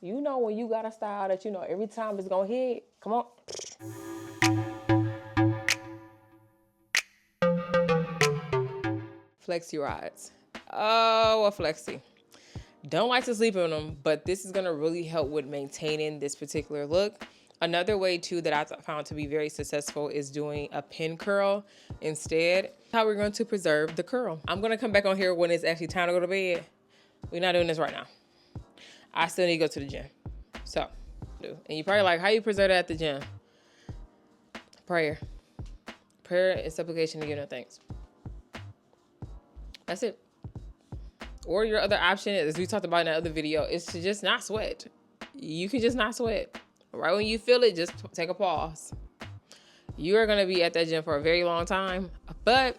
You know when you got a style that you know every time it's gonna hit. Come on. Flexi rides. Oh, a flexi. Don't like to sleep in them, but this is gonna really help with maintaining this particular look. Another way too that I found to be very successful is doing a pin curl instead. How we're going to preserve the curl. I'm gonna come back on here when it's actually time to go to bed. We're not doing this right now. I still need to go to the gym. So, and you probably like, how you preserve that at the gym? Prayer. Prayer and supplication to give no thanks. That's it. Or your other option, as we talked about in that other video, is to just not sweat. You can just not sweat. Right when you feel it, just take a pause. You are going to be at that gym for a very long time, but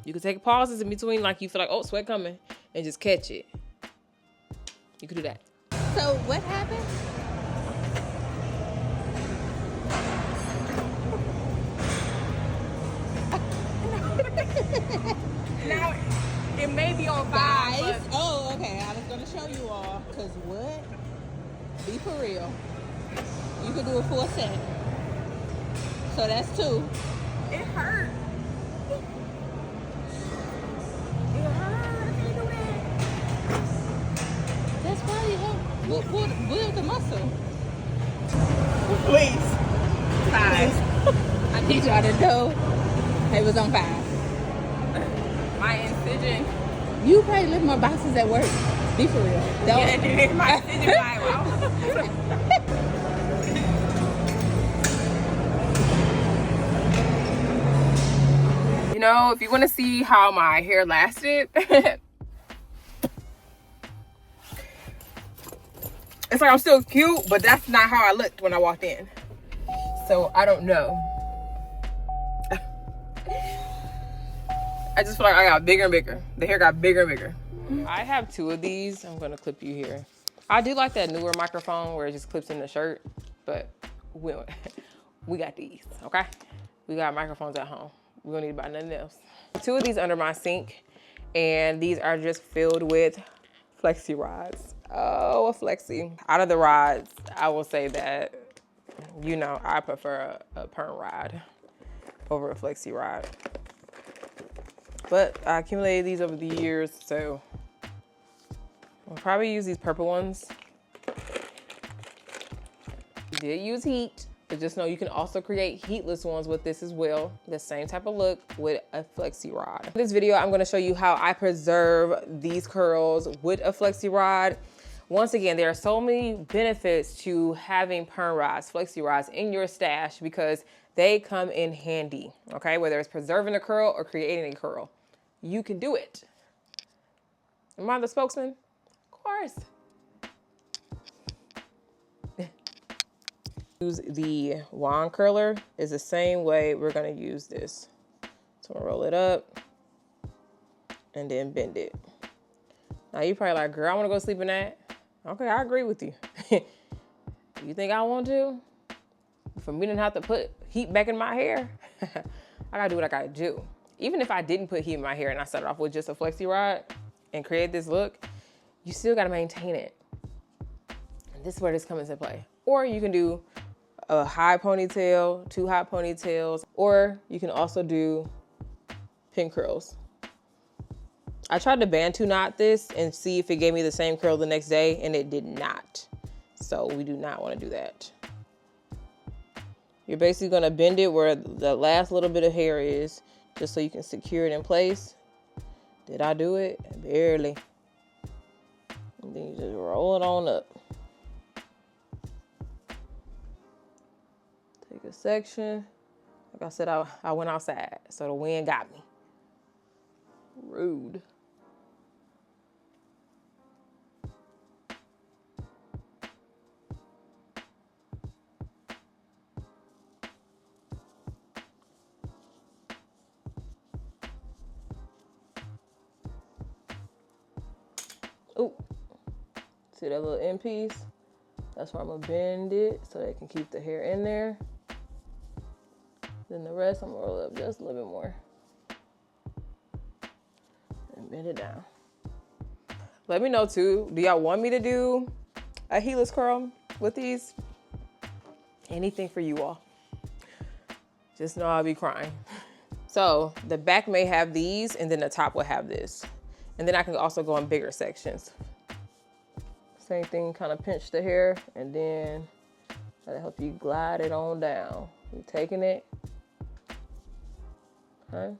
you can take pauses in between, like you feel like, oh, sweat coming, and just catch it. You can do that. So what happened? Now, it may be on 5. Guys, oh, okay. I was gonna show you all, cause what? Be for real. You could do a full set. So that's 2. It hurt. It hurt. I can't do that. That's probably help build the muscle. Please. 5. I need y'all to know it was on 5. My incision. You probably lift more boxes at work. Be for real. Don't. Yeah, my incision wow. You know, if you want to see how my hair lasted, it's like I'm still cute, but that's not how I looked when I walked in. So I don't know. I just feel like I got bigger and bigger. The hair got bigger and bigger. I have 2 of these. I'm gonna clip you here. I do like that newer microphone where it just clips in the shirt, but we got these, okay? We got microphones at home. We don't need to buy nothing else. 2 of these under my sink, and these are just filled with flexi rods. Oh, a flexi. Out of the rods, I will say that, you know, I prefer a perm rod over a flexi rod. But I accumulated these over the years, so I'll probably use these purple ones. Did use heat, but just know you can also create heatless ones with this as well. The same type of look with a flexi rod. In this video, I'm gonna show you how I preserve these curls with a flexi rod. Once again, there are so many benefits to having perm rods, flexi rods in your stash because they come in handy, okay? Whether it's preserving a curl or creating a curl, you can do it. Am I the spokesman? Of course. Use the wand curler is the same way we're gonna use this. So I'm gonna roll it up and then bend it. Now you probably like, girl, I wanna go sleep in that. Okay, I agree with you. You think I want to? For me to not have to put heat back in my hair, I gotta do what I gotta do. Even if I didn't put heat in my hair and I started off with just a flexi rod and create this look, you still gotta maintain it. And this is where this comes into play. Or you can do a high ponytail, 2 high ponytails, or you can also do pin curls. I tried to Bantu knot this and see if it gave me the same curl the next day, and it did not. So we do not want to do that. You're basically going to bend it where the last little bit of hair is, just so you can secure it in place. Did I do it? Barely. And then you just roll it on up. Take a section. Like I said, I went outside, so the wind got me. Rude. Ooh, see that little end piece? That's where I'm gonna bend it so they can keep the hair in there. Then the rest, I'm gonna roll up just a little bit more. And bend it down. Let me know too, do y'all want me to do a heelless curl with these, anything for you all. Just know I'll be crying. So the back may have these and then the top will have this. And then I can also go in bigger sections. Same thing, kind of pinch the hair and then that'll help you glide it on down. You're taking it, okay?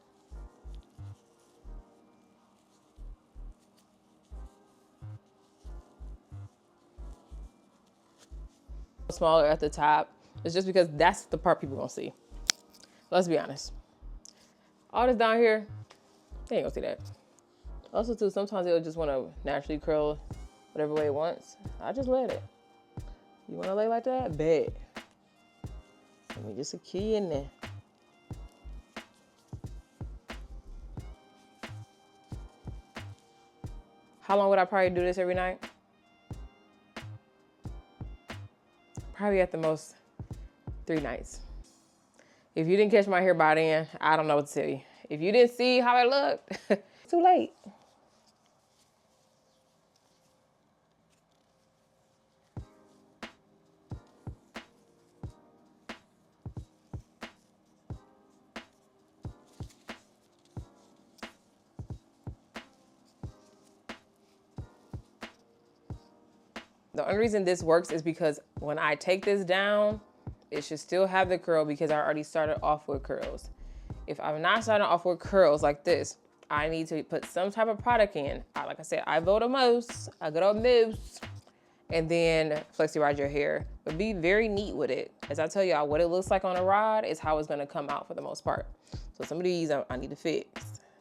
Smaller at the top. It's just because that's the part people gonna see. Let's be honest. All this down here, they ain't gonna see that. Also too, sometimes it'll just wanna naturally curl whatever way it wants. I just let it. You wanna lay like that? Bet. Let me just a key in there. How long would I probably do this every night? Probably at the most 3 nights. If you didn't catch my hair by then, I don't know what to tell you. If you didn't see how it looked, it's too late. The only reason this works is because when I take this down, it should still have the curl because I already started off with curls. If I'm not starting off with curls like this, I need to put some type of product in. Like I said, I vote a mousse, a good old mousse, and then flexi ride your hair. But be very neat with it. As I tell y'all, what it looks like on a rod is how it's gonna come out for the most part. So some of these I need to fix.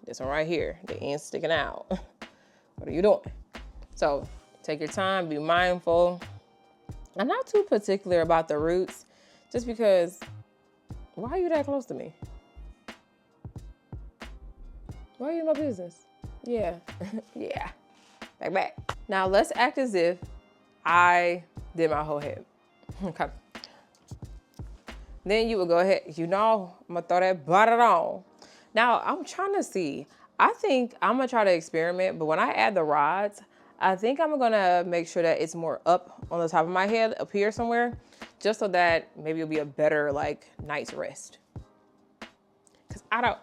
This one right here, the end's sticking out. What are you doing? So take your time, be mindful. I'm not too particular about the roots just because, why are you that close to me? Why are you in my business? Yeah, yeah, back. Now let's act as if I did my whole head, okay. Then you would go ahead, I'm gonna throw that butter on. Now I'm trying to see, I think I'm gonna try to experiment, but when I add the rods, I think I'm gonna make sure that it's more up on the top of my head, up here somewhere, just so that maybe it'll be a better night's rest. Cause I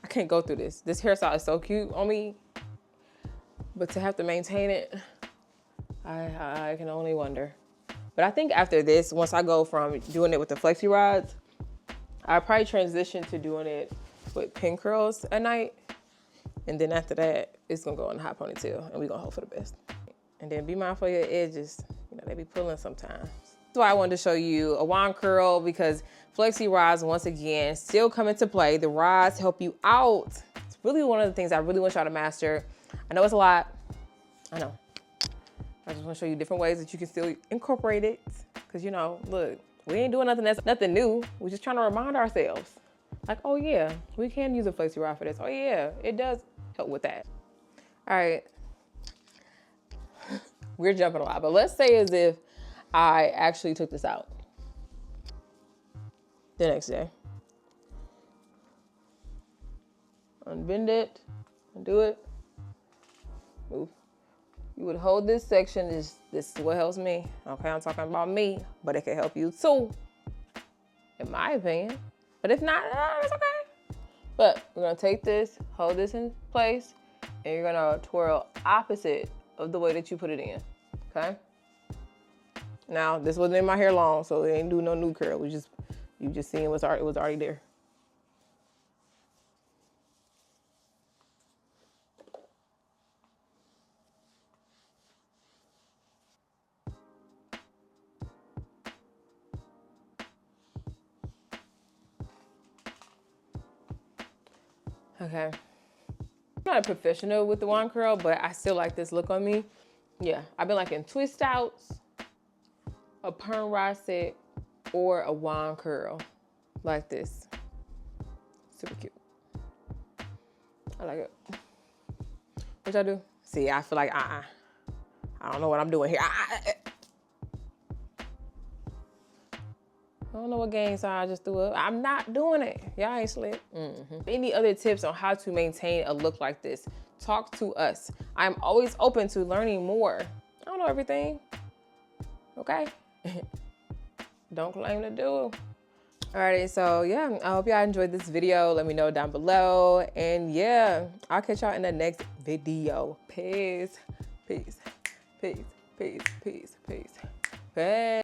can't go through this. This hairstyle is so cute on me, but to have to maintain it, I can only wonder. But I think after this, once I go from doing it with the flexi rods, I'll probably transition to doing it with pin curls at night. And then after that, it's gonna go in a hot ponytail and we're gonna hope for the best. And then be mindful of your edges. They be pulling sometimes. That's why I wanted to show you a wand curl because flexi rods, once again, still come into play. The rods help you out. It's really one of the things I really want y'all to master. I know it's a lot, I know. I just wanna show you different ways that you can still incorporate it. Cause look, we ain't doing nothing new. We're just trying to remind ourselves. Like, oh yeah, we can use a flexi rod for this. Oh yeah, it does help with that. All right, we're jumping a lot, but let's say as if I actually took this out the next day. Unbend it, undo it, move. You would hold this section, this is what helps me. Okay, I'm talking about me, but it can help you too, in my opinion. But if not, it's okay. But we're gonna take this, hold this in place, and you're gonna twirl opposite of the way that you put it in, okay? Now, this wasn't in my hair long, so it ain't do no new curl. You just seeing it was already there. Okay. I'm not a professional with the wand curl, but I still like this look on me. Yeah, I've been liking twist outs, a perm rod set, or a wand curl like this. Super cute. I like it. What y'all do? See, I feel like, I don't know what I'm doing here. I don't know what game sign I just threw up. I'm not doing it. Y'all ain't slick. Any other tips on how to maintain a look like this? Talk to us. I'm always open to learning more. don't know everything. Okay? Don't claim to do. Alrighty, so yeah, I hope y'all enjoyed this video. Let me know down below. And yeah, I'll catch y'all in the next video. Peace. Peace. Peace. Peace. Peace. Peace. Peace.